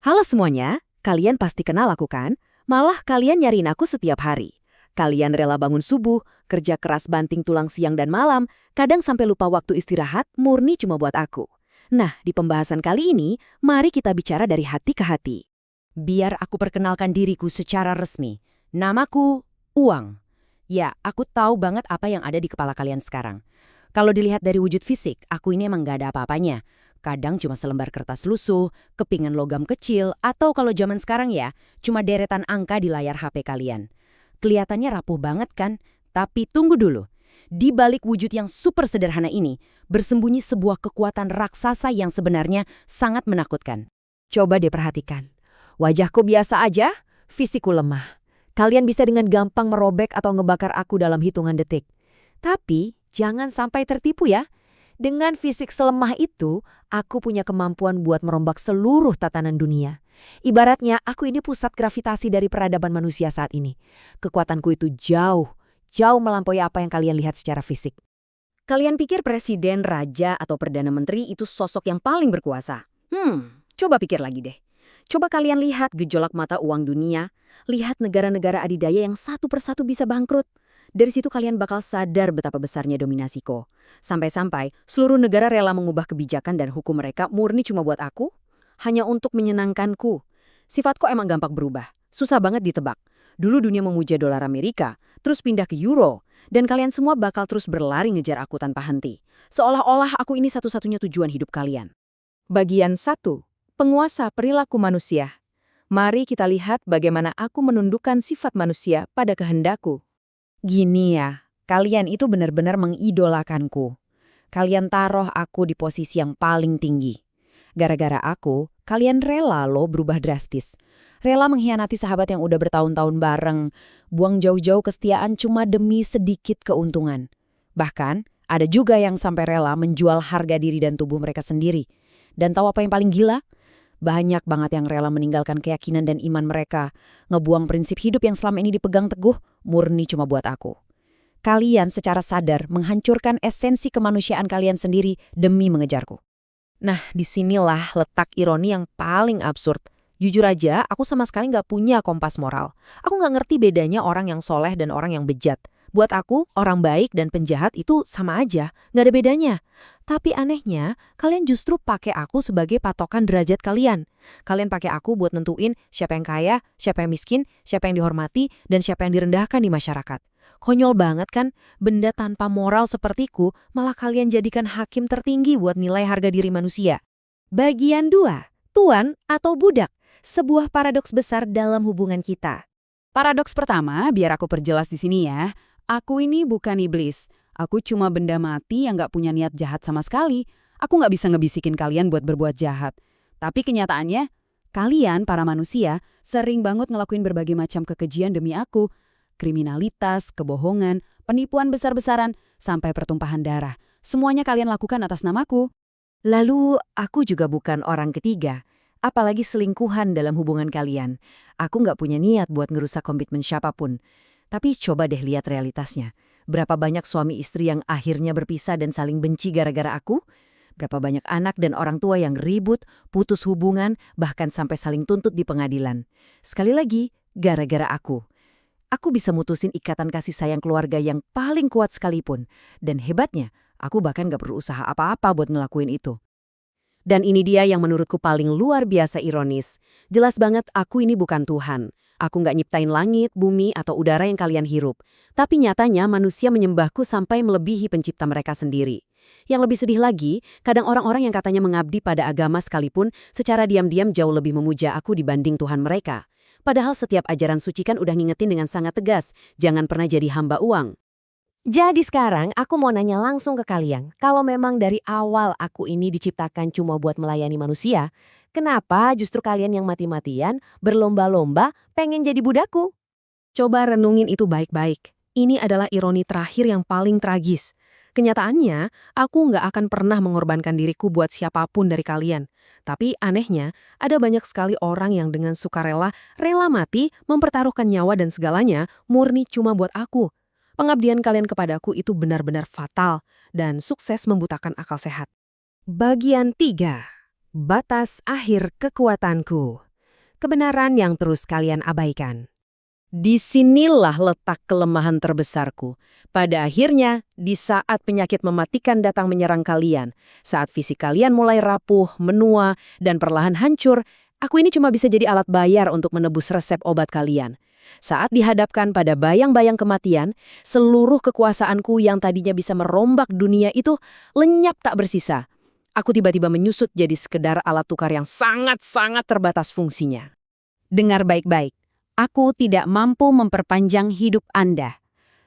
Halo semuanya, kalian pasti kenal aku kan? Malah kalian nyariin aku setiap hari. Kalian rela bangun subuh, kerja keras banting tulang siang dan malam, kadang sampai lupa waktu istirahat, murni cuma buat aku. Nah, di pembahasan kali ini, mari kita bicara dari hati ke hati. Biar aku perkenalkan diriku secara resmi. Namaku Uang. Ya, aku tahu banget apa yang ada di kepala kalian sekarang. Kalau dilihat dari wujud fisik, aku ini emang gak ada apa-apanya. Kadang cuma selembar kertas lusuh, kepingan logam kecil, atau kalau zaman sekarang ya, cuma deretan angka di layar HP kalian. Kelihatannya rapuh banget kan? Tapi tunggu dulu. Di balik wujud yang super sederhana ini, bersembunyi sebuah kekuatan raksasa yang sebenarnya sangat menakutkan. Coba deh perhatikan. Wajahku biasa aja, fisikku lemah. Kalian bisa dengan gampang merobek atau ngebakar aku dalam hitungan detik. Tapi jangan sampai tertipu ya. Dengan fisik selemah itu, aku punya kemampuan buat merombak seluruh tatanan dunia. Ibaratnya aku ini pusat gravitasi dari peradaban manusia saat ini. Kekuatanku itu jauh melampaui apa yang kalian lihat secara fisik. Kalian pikir presiden, raja, atau perdana menteri itu sosok yang paling berkuasa? Coba pikir lagi deh. Coba kalian lihat gejolak mata uang dunia, lihat negara-negara adidaya yang satu persatu bisa bangkrut. Dari situ kalian bakal sadar betapa besarnya dominasiku. Sampai-sampai seluruh negara rela mengubah kebijakan dan hukum mereka murni cuma buat aku, hanya untuk menyenangkanku. Sifatku emang gampang berubah, susah banget ditebak. Dulu dunia memuja dolar Amerika, terus pindah ke euro, dan kalian semua bakal terus berlari ngejar aku tanpa henti. Seolah-olah aku ini satu-satunya tujuan hidup kalian. Bagian 1. Penguasa perilaku manusia. Mari kita lihat bagaimana aku menundukkan sifat manusia pada kehendakku. Gini ya, kalian itu benar-benar mengidolakanku. Kalian taruh aku di posisi yang paling tinggi. Gara-gara aku, kalian rela loh berubah drastis. Rela mengkhianati sahabat yang udah bertahun-tahun bareng, buang jauh-jauh kesetiaan cuma demi sedikit keuntungan. Bahkan, ada juga yang sampai rela menjual harga diri dan tubuh mereka sendiri. Dan tahu apa yang paling gila? Banyak banget yang rela meninggalkan keyakinan dan iman mereka, ngebuang prinsip hidup yang selama ini dipegang teguh, murni cuma buat aku. Kalian secara sadar menghancurkan esensi kemanusiaan kalian sendiri demi mengejarku. Nah, disinilah letak ironi yang paling absurd. Jujur aja, aku sama sekali nggak punya kompas moral. Aku nggak ngerti bedanya orang yang soleh dan orang yang bejat. Buat aku, orang baik dan penjahat itu sama aja, nggak ada bedanya. Tapi anehnya, kalian justru pakai aku sebagai patokan derajat kalian. Kalian pakai aku buat nentuin siapa yang kaya, siapa yang miskin, siapa yang dihormati, dan siapa yang direndahkan di masyarakat. Konyol banget kan, benda tanpa moral sepertiku malah kalian jadikan hakim tertinggi buat nilai harga diri manusia. Bagian 2, tuan atau budak, sebuah paradoks besar dalam hubungan kita. Paradoks pertama, biar aku perjelas di sini ya. Aku ini bukan iblis. Aku cuma benda mati yang gak punya niat jahat sama sekali. Aku gak bisa ngebisikin kalian buat berbuat jahat. Tapi kenyataannya, kalian, para manusia, sering banget ngelakuin berbagai macam kekejian demi aku. Kriminalitas, kebohongan, penipuan besar-besaran, sampai pertumpahan darah. Semuanya kalian lakukan atas namaku. Lalu, aku juga bukan orang ketiga. Apalagi selingkuhan dalam hubungan kalian. Aku nggak punya niat buat ngerusak komitmen siapapun. Tapi coba deh lihat realitasnya. Berapa banyak suami istri yang akhirnya berpisah dan saling benci gara-gara aku? Berapa banyak anak dan orang tua yang ribut, putus hubungan, bahkan sampai saling tuntut di pengadilan. Sekali lagi, gara-gara aku. Aku bisa mutusin ikatan kasih sayang keluarga yang paling kuat sekalipun. Dan hebatnya, aku bahkan gak perlu usaha apa-apa buat ngelakuin itu. Dan ini dia yang menurutku paling luar biasa ironis. Jelas banget aku ini bukan Tuhan. Aku nggak nyiptain langit, bumi, atau udara yang kalian hirup. Tapi nyatanya manusia menyembahku sampai melebihi pencipta mereka sendiri. Yang lebih sedih lagi, kadang orang-orang yang katanya mengabdi pada agama sekalipun secara diam-diam jauh lebih memuja aku dibanding Tuhan mereka. Padahal setiap ajaran suci kan udah ngingetin dengan sangat tegas, jangan pernah jadi hamba uang. Jadi sekarang aku mau nanya langsung ke kalian, kalau memang dari awal aku ini diciptakan cuma buat melayani manusia, kenapa justru kalian yang mati-matian berlomba-lomba pengen jadi budakku? Coba renungin itu baik-baik. Ini adalah ironi terakhir yang paling tragis. Kenyataannya, aku nggak akan pernah mengorbankan diriku buat siapapun dari kalian. Tapi anehnya, ada banyak sekali orang yang dengan sukarela, rela mati, mempertaruhkan nyawa dan segalanya, murni cuma buat aku. Pengabdian kalian kepadaku itu benar-benar fatal dan sukses membutakan akal sehat. Bagian 3. Batas akhir kekuatanku. kebenaran yang terus kalian abaikan. Disinilah letak kelemahan terbesarku. Pada akhirnya, di saat penyakit mematikan datang menyerang kalian, saat fisik kalian mulai rapuh, menua, dan perlahan hancur, aku ini cuma bisa jadi alat bayar untuk menebus resep obat kalian. Saat dihadapkan pada bayang-bayang kematian, seluruh kekuasaanku yang tadinya bisa merombak dunia itu lenyap tak bersisa. Aku tiba-tiba menyusut jadi sekedar alat tukar yang sangat-sangat terbatas fungsinya. Dengar baik-baik. Aku tidak mampu memperpanjang hidup Anda.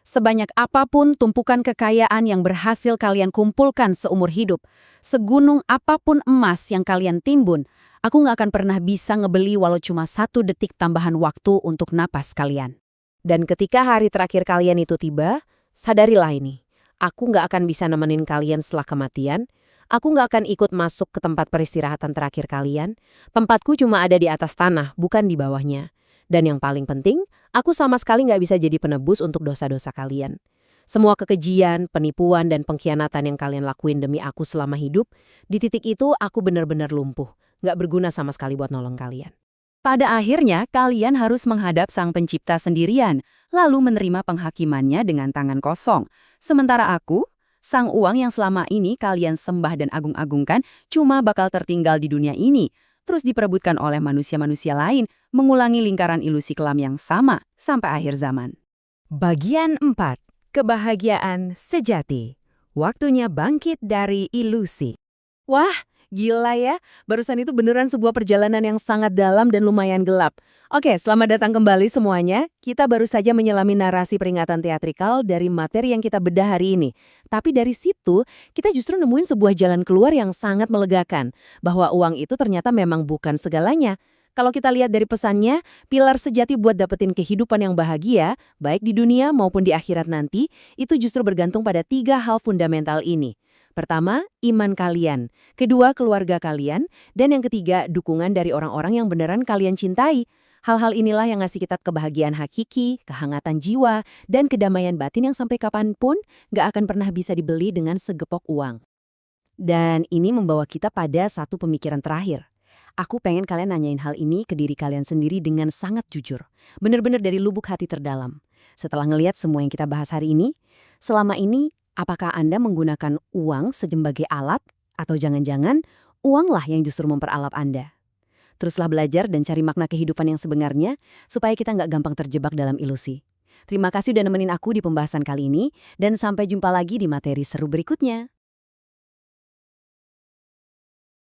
Sebanyak apapun tumpukan kekayaan yang berhasil kalian kumpulkan seumur hidup, segunung apapun emas yang kalian timbun, aku nggak akan pernah bisa ngebeli walau cuma 1 detik tambahan waktu untuk napas kalian. Dan ketika hari terakhir kalian itu tiba, sadarilah ini. Aku nggak akan bisa nemenin kalian setelah kematian. Aku nggak akan ikut masuk ke tempat peristirahatan terakhir kalian. Tempatku cuma ada di atas tanah, bukan di bawahnya. Dan yang paling penting, aku sama sekali nggak bisa jadi penebus untuk dosa-dosa kalian. Semua kekejian, penipuan, dan pengkhianatan yang kalian lakuin demi aku selama hidup, di titik itu aku benar-benar lumpuh. Nggak berguna sama sekali buat nolong kalian. Pada akhirnya, kalian harus menghadap Sang Pencipta sendirian, lalu menerima penghakimannya dengan tangan kosong. Sementara aku, sang uang yang selama ini kalian sembah dan agung-agungkan, cuma bakal tertinggal di dunia ini, terus diperebutkan oleh manusia-manusia lain, mengulangi lingkaran ilusi kelam yang sama sampai akhir zaman. Bagian 4. Kebahagiaan sejati. Waktunya bangkit dari ilusi. Wah, gila ya. Barusan itu beneran sebuah perjalanan yang sangat dalam dan lumayan gelap. Oke, selamat datang kembali semuanya. Kita baru saja menyelami narasi peringatan teatrikal dari materi yang kita bedah hari ini. Tapi dari situ, kita justru nemuin sebuah jalan keluar yang sangat melegakan. Bahwa uang itu ternyata memang bukan segalanya. Kalau kita lihat dari pesannya, pilar sejati buat dapetin kehidupan yang bahagia, baik di dunia maupun di akhirat nanti, itu justru bergantung pada 3 hal fundamental ini. Pertama, iman kalian. Kedua, keluarga kalian. Dan yang ketiga, dukungan dari orang-orang yang beneran kalian cintai. Hal-hal inilah yang ngasih kita kebahagiaan hakiki, kehangatan jiwa, dan kedamaian batin yang sampai kapanpun nggak akan pernah bisa dibeli dengan segepok uang. Dan ini membawa kita pada satu pemikiran terakhir. Aku pengen kalian nanyain hal ini ke diri kalian sendiri dengan sangat jujur. Bener-bener dari lubuk hati terdalam. Setelah ngelihat semua yang kita bahas hari ini, selama ini, apakah Anda menggunakan uang sebagai alat? Atau jangan-jangan, uanglah yang justru memperalat Anda? Teruslah belajar dan cari makna kehidupan yang sebenarnya, supaya kita nggak gampang terjebak dalam ilusi. Terima kasih udah nemenin aku di pembahasan kali ini, dan sampai jumpa lagi di materi seru berikutnya.